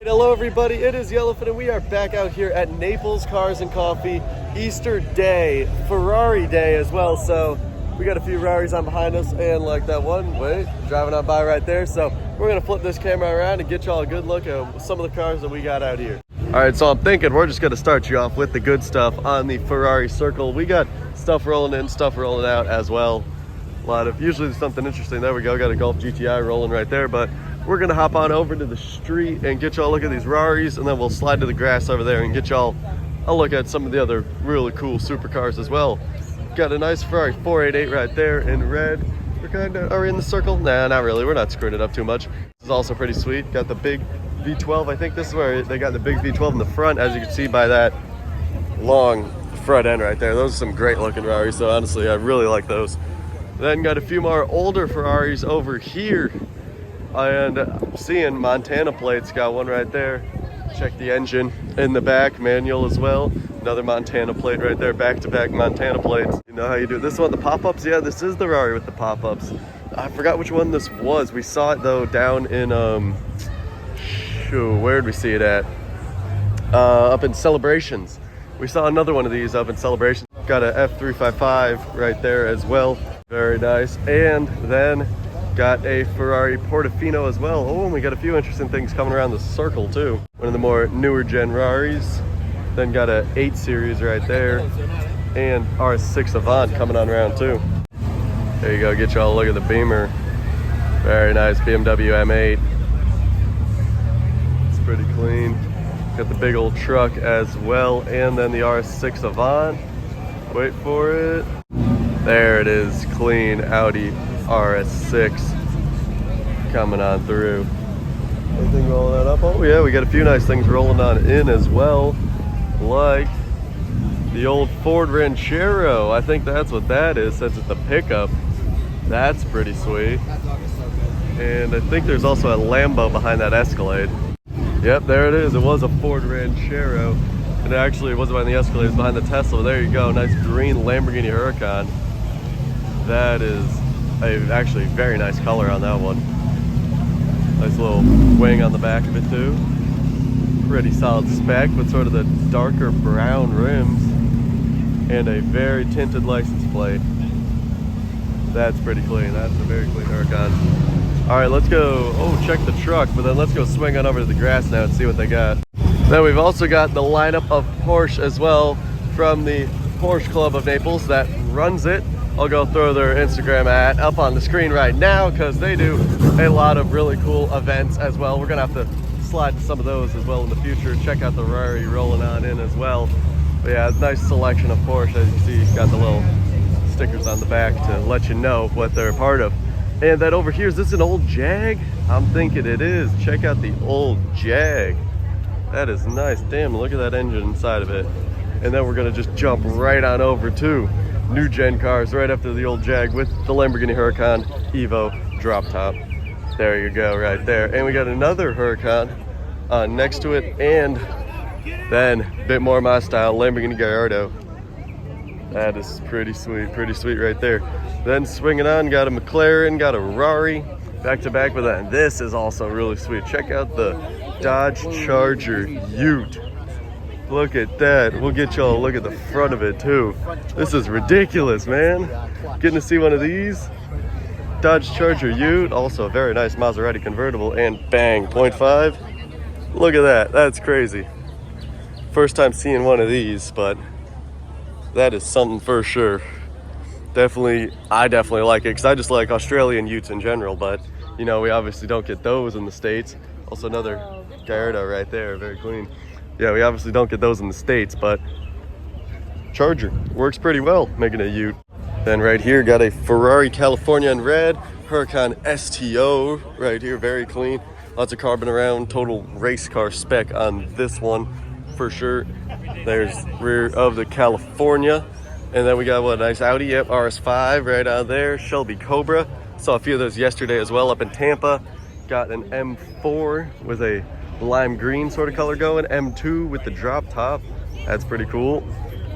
Hello everybody, it is Yellowfin and we are back out here at Naples Cars and Coffee, Easter Day, Ferrari Day as well. So we got a few Ferraris on behind us and like that one, driving on by right there. So we're gonna flip this camera around and get y'all a good look at some of the cars that we got out here. All right, so I'm thinking we're just gonna start you off with the good stuff on the Ferrari circle. We got stuff rolling in, stuff rolling out as well. Usually there's something interesting. There we go, got a Golf GTI rolling right there, but we're gonna hop on over to the street and get y'all a look at these Ferraris, and then we'll slide to the grass over there and get y'all a look at some of the other really cool supercars as well. Got a nice Ferrari 488 right there in red. Are we in the circle? Nah, not really. We're not screwing it up too much. This is also pretty sweet. Got the big V12. I think this is where they got the big V12 in the front, as you can see by that long front end right there. Those are some great looking Ferraris, so honestly, I really like those. Then got a few more older Ferraris over here. And seeing Montana plates, got one right there. Check the engine in the back, manual as well. Another Montana plate right there, back-to-back Montana plates. You know how you do this one, the pop-ups? Yeah, this is the Ferrari with the pop-ups. I forgot which one this was. We saw it though down in, where'd we see it at? Up in Celebrations. We saw another one of these up in Celebrations. Got a F355 right there as well. Very nice. And then got a Ferrari Portofino as well. Oh, and we got a few interesting things coming around the circle too. One of the more newer gen Ferraris. Then got a 8 Series right there. And R6 Avant coming on around too. There you go, get y'all a look at the Beamer. Very nice BMW M8. It's pretty clean. Got the big old truck as well. And then the R6 Avant. Wait for it. There it is, clean Audi RS6 coming on through. Anything rolling that up? Oh yeah, we got a few nice things rolling on in as well, like the old Ford Ranchero. I think that's what that is, since it's a pickup. That's pretty sweet. And I think there's also a Lambo behind that Escalade. Yep, there it is. It was a Ford Ranchero. And actually it wasn't behind the Escalade, it was behind the Tesla. There you go, nice green Lamborghini Huracan. That is actually very nice color on that one. Nice little wing on the back of it too. Pretty solid spec with sort of the darker brown rims and a very tinted license plate. That's pretty clean. That's a very clean Huracan. All right, let's go. Oh, check the truck, but then let's go swing on over to the grass now and see what they got. Then we've also got the lineup of Porsche as well from the Porsche Club of Naples that runs it. I'll go throw their Instagram ad up on the screen right now because they do a lot of really cool events as well. We're gonna have to slide to some of those as well in the future. Check out the Ferrari rolling on in as well. But yeah, nice selection of Porsche. As you see, got the little stickers on the back to let you know what they're a part of. And then over here, is this an old Jag? I'm thinking it is. Check out the old Jag. That is nice. Damn, look at that engine inside of it. And then we're gonna just jump right on over to new gen cars right after the old Jag with the Lamborghini Huracan Evo drop top. There you go, right there. And we got another Huracan next to it, and then a bit more my style, Lamborghini Gallardo. That is pretty sweet right there. Then swinging on, got a McLaren, got a Ferrari, back to back with that. And this is also really sweet. Check out the Dodge Charger Ute. Look at that. We'll get y'all a look at the front of it too. This is ridiculous, man. Getting to see one of these. Dodge Charger Ute, also a very nice Maserati convertible, and bang, 0.5. Look at that, that's crazy. First time seeing one of these, but that is something for sure. I definitely like it, because I just like Australian Utes in general, but you know, we obviously don't get those in the States. Also another Gallardo right there, very clean. Yeah, we obviously don't get those in the States, but Charger works pretty well making a Ute. Then right here, got a Ferrari California in red, Huracan STO right here, very clean. Lots of carbon around, total race car spec on this one for sure. There's rear of the California. And then we got what, a nice Audi, yep, RS5 right out there, Shelby Cobra. Saw a few of those yesterday as well up in Tampa. Got an M4 with a lime green sort of color going, M2 with the drop top. That's pretty cool.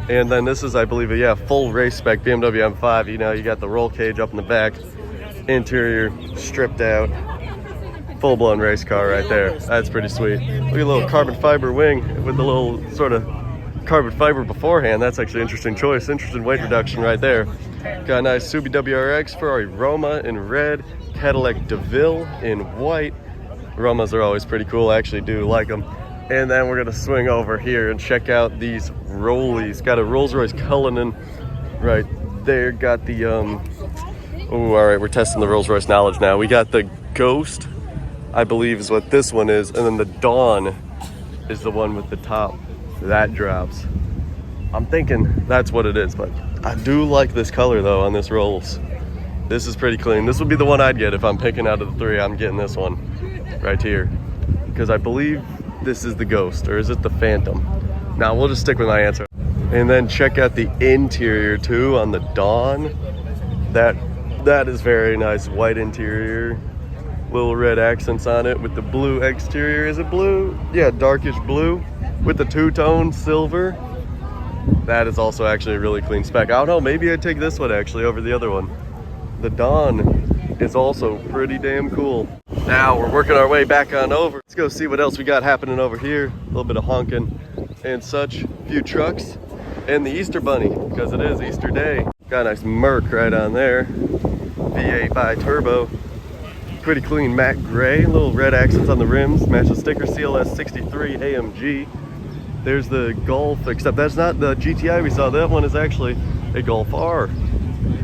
And then this is, I believe, a full race spec BMW M5. You know, you got the roll cage up in the back, interior stripped out. full-blown race car right there. That's pretty sweet. Look at the little carbon fiber wing with the little sort of carbon fiber beforehand. That's actually an interesting choice. Interesting weight reduction right there. Got a nice Subi WRX, Ferrari Roma in red, Cadillac DeVille in white. Romas are always pretty cool. I actually do like them. And then we're gonna swing over here and check out these Rollies. Got a Rolls-Royce Cullinan right there. Got the oh, all right, we're testing the Rolls-Royce knowledge now. We got the Ghost, I believe is what this one is, and then the Dawn is the one with the top that drops. I'm thinking that's what it is, but I do like this color though on this Rolls. This is pretty clean. This would be the one I'd get if I'm picking out of the three. I'm getting this one right here because I believe this is the Ghost, or is it the Phantom? Now we'll just stick with my answer. And then check out the interior too on the Dawn. That is very nice. White interior, little red accents on it with the blue exterior. Is it blue? Yeah, darkish blue with the two-tone silver. That is also actually a really clean spec. I don't know, maybe I'd take this one actually over the other one. The Dawn is also pretty damn cool. Now we're working our way back on over. Let's go see what else we got happening over here. A little bit of honking and such. Few trucks and the Easter Bunny, because it is Easter Day. Got a nice Merc right on there. V8 bi-turbo. Pretty clean matte gray. Little red accents on the rims. Match the sticker CLS 63 AMG. There's the Golf, except that's not the GTI we saw. That one is actually a Golf R.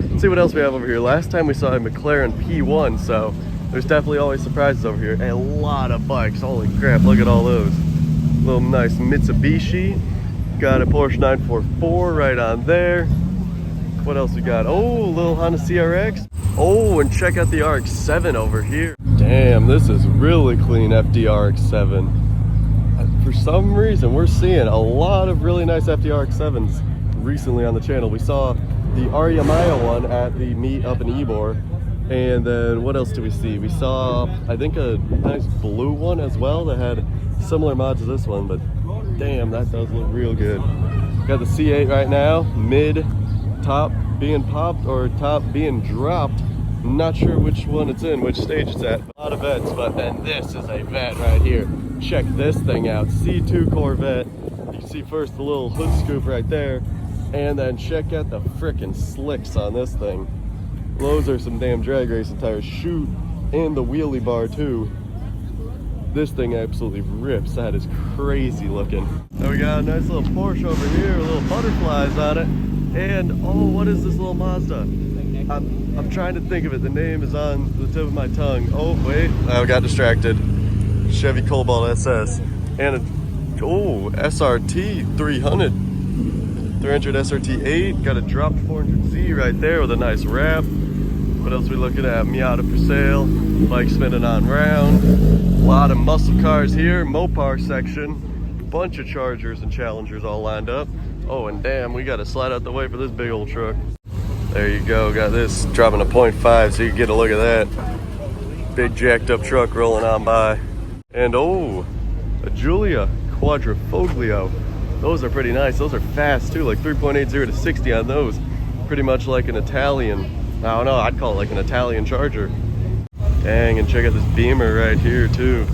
Let's see what else we have over here. Last time we saw a McLaren P1, so there's definitely always surprises over here. A lot of bikes. Holy crap, look at all those. Little nice Mitsubishi. Got a Porsche 944 right on there. What else we got? Oh, little Honda CRX. Oh, and check out the RX-7 over here. Damn, this is really clean FDRX-7. For some reason, we're seeing a lot of really nice FDRX-7s recently on the channel. We saw the Ariamaya one at the meet up in Ybor. And then what else do we see? We saw, I think, a nice blue one as well that had similar mods to this one, but damn, that does look real good. Got the C8 right now, mid, top being popped or top being dropped. Not sure which one it's in, which stage it's at. A lot of vets, but then this is a vet right here. Check this thing out, C2 Corvette. You can see first the little hood scoop right there, and then check out the frickin' slicks on this thing. Those are some damn drag racing tires. Shoot, and the wheelie bar too. This thing absolutely rips. That is crazy looking. Now we got a nice little Porsche over here, little butterflies on it. And oh, what is this little Mazda? I'm trying to think of it. The name is on the tip of my tongue. Oh wait, I got distracted. Chevy Cobalt SS. And a SRT 300 SRT 8. Got a dropped 400Z right there with a nice wrap. What else are we looking at? Miata for sale. Bike spinning on round. A lot of muscle cars here. Mopar section. Bunch of Chargers and Challengers all lined up. Oh, and damn, we got to slide out the way for this big old truck. There you go. Got this dropping a 0.5 so you can get a look at that. Big jacked up truck rolling on by. And oh, a Giulia Quadrifoglio. Those are pretty nice. Those are fast too, like 3.80 to 60 on those. Pretty much like an Italian, I don't know, I'd call it like an Italian Charger. Dang, and check out this Beamer right here too.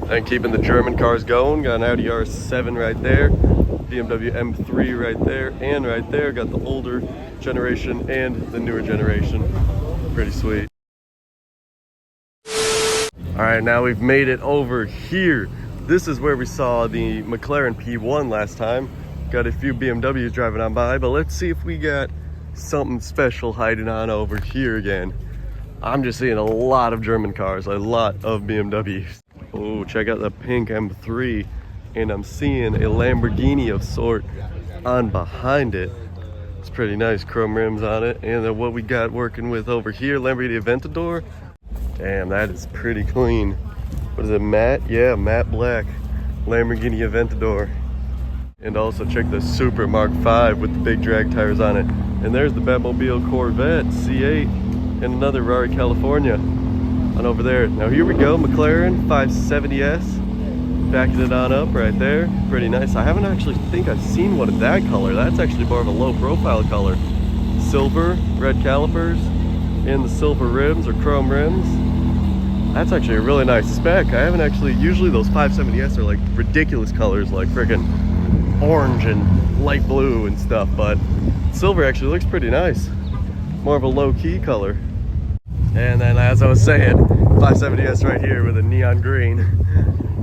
And keeping the German cars going, got an Audi R7 right there, BMW M3 right there, and right there got the older generation and the newer generation. Pretty sweet. All right, now we've made it over here. This is where we saw the McLaren P1 last time. Got a few BMWs driving on by, but let's see if we got something special hiding on over here again. I'm just seeing a lot of German cars, a lot of BMWs. Oh, check out the pink M3, and I'm seeing a Lamborghini of sort on behind it. It's pretty nice, chrome rims on it. And then what we got working with over here, Lamborghini Aventador. Damn, that is pretty clean. What is it, matte? Yeah, matte black Lamborghini Aventador. And also check the Super Mark V with the big drag tires on it. And there's the Batmobile Corvette C8 and another Ferrari California on over there. Now here we go, McLaren 570S. Backing it on up right there. Pretty nice. I haven't actually think I've seen one of that color. That's actually more of a low profile color. Silver, red calipers, and the silver rims or chrome rims. That's actually a really nice spec. I haven't actually, usually those 570S are like ridiculous colors, like freaking orange and light blue and stuff, but silver actually looks pretty nice. More of a low-key color. And then, as I was saying, 570S right here with a neon green.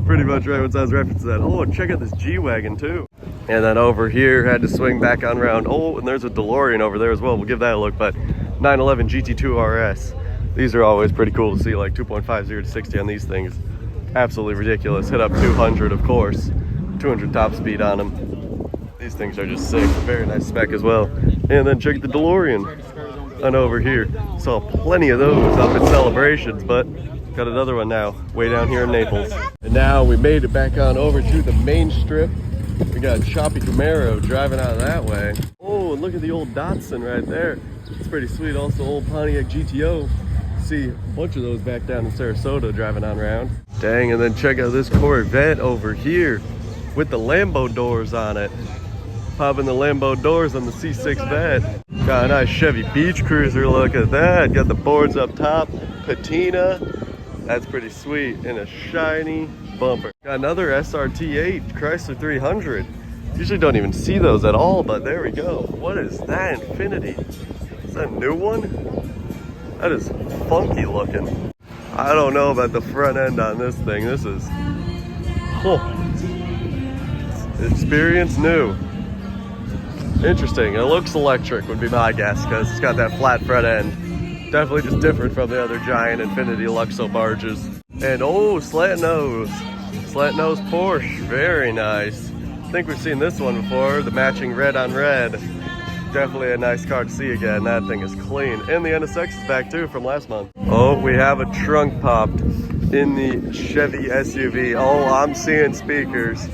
Pretty much right what I was referencing that. Oh, check out this G-Wagon too. And then over here, had to swing back on around. Oh, and there's a DeLorean over there as well. We'll give that a look, but 911 GT2 RS. These are always pretty cool to see, like 2.50 to 60 on these things. Absolutely ridiculous. Hit up 200, of course. 200 top speed on them. These things are just sick. Very nice spec as well. And then check the DeLorean on over here. Saw plenty of those up at Celebrations, but got another one now, way down here in Naples. And now we made it back on over to the main strip. We got Choppy Camaro driving out that way. Oh, and look at the old Datsun right there. It's pretty sweet. Also, old Pontiac GTO. See a bunch of those back down in Sarasota driving on around. Dang, and then check out this Corvette over here with the Lambo doors on it. Popping the Lambo doors on the C6 Vet. Got a nice Chevy Beach Cruiser, look at that. Got the boards up top, patina. That's pretty sweet, and a shiny bumper. Got another SRT8 Chrysler 300. Usually don't even see those at all, but there we go. What is that Infinity? Is that a new one? That is funky looking. I don't know about the front end on this thing. This is, experience new. Interesting. It looks electric would be my guess, because it's got that flat front end. Definitely just different from the other giant Infinity Luxo barges. And oh, slant nose. Slant nose Porsche. Very nice. I think we've seen this one before. The matching red on red. Definitely a nice car to see again. That thing is clean. And the NSX is back too from last month. Oh, we have a trunk popped in the Chevy SUV. Oh, I'm seeing speakers.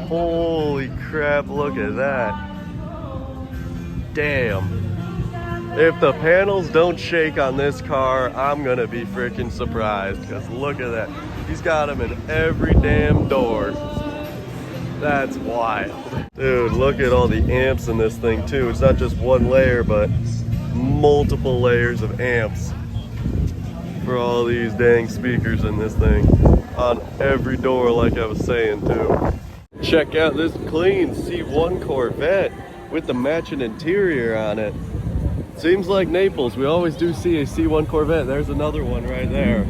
Holy crap, look at that. Damn. If the panels don't shake on this car, I'm gonna be freaking surprised, because look at that. He's got them in every damn door. That's wild. Dude, look at all the amps in this thing too. It's not just one layer, but multiple layers of amps for all these dang speakers in this thing. On every door, like I was saying too. Check out this clean C1 Corvette with the matching interior on it. Seems like Naples, we always do see a C1 Corvette. There's another one right there.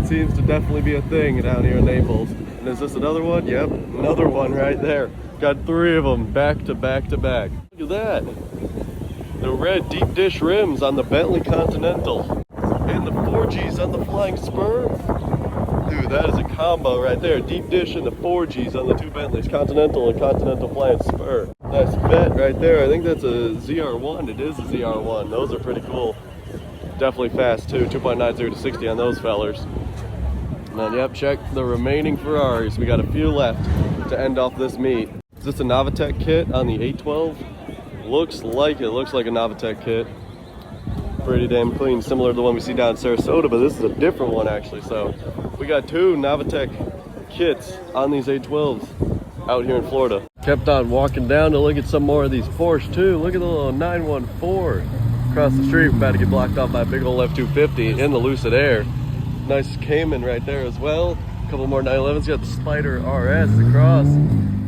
Seems to definitely be a thing down here in Naples. And is this another one? Yep, another one right there. Got three of them back to back to back. Look at that. The red deep dish rims on the Bentley Continental. And the 4Gs on the Flying Spur. Dude, that is a combo right there. Deep dish and the 4Gs on the two Bentleys, Continental and Continental Flying Spur. Nice Vet right there. I think that's a ZR1. It is a ZR1. Those are pretty cool. Definitely fast too. 2.90 to 60 on those fellers. And then, yep, check the remaining Ferraris. We got a few left to end off this meet. Is this a Novitec kit on the 812? Looks like it. Looks like a Novitec kit. Pretty damn clean, similar to the one we see down in Sarasota, but this is a different one actually. So we got two Novitec kits on these 812s out here in Florida. Kept on walking down to look at some more of these Porsche too. Look at the little 914 across the street. We're about to get blocked off by a big old F250 in the Lucid Air. Nice Cayman right there as well. A couple more 911s. You got the Spider RS across.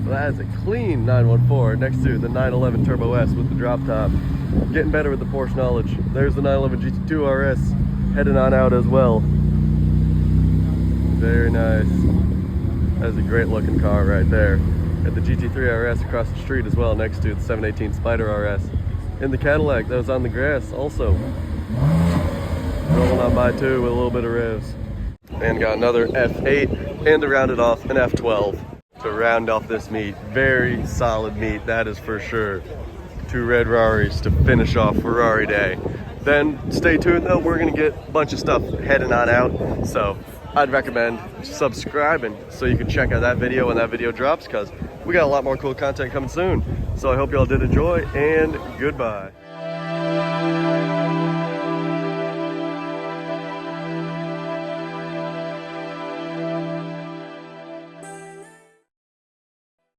So that is a clean 914 next to the 911 Turbo S with the drop top. Getting better with the Porsche knowledge. There's the 911 GT2 RS heading on out as well. Very nice. That is a great looking car right there. Got the GT3 RS across the street as well next to the 718 Spider RS. In the Cadillac that was on the grass also. Rolling on by too with a little bit of revs. And got another F8 and to round it off an F12 to round off this meet. Very solid meet, that is for sure. Two red Ferraris to finish off Ferrari day. Then stay tuned though, we're gonna get a bunch of stuff heading on out. So I'd recommend subscribing so you can check out that video when that video drops, because we got a lot more cool content coming soon. So I hope y'all did enjoy, and goodbye.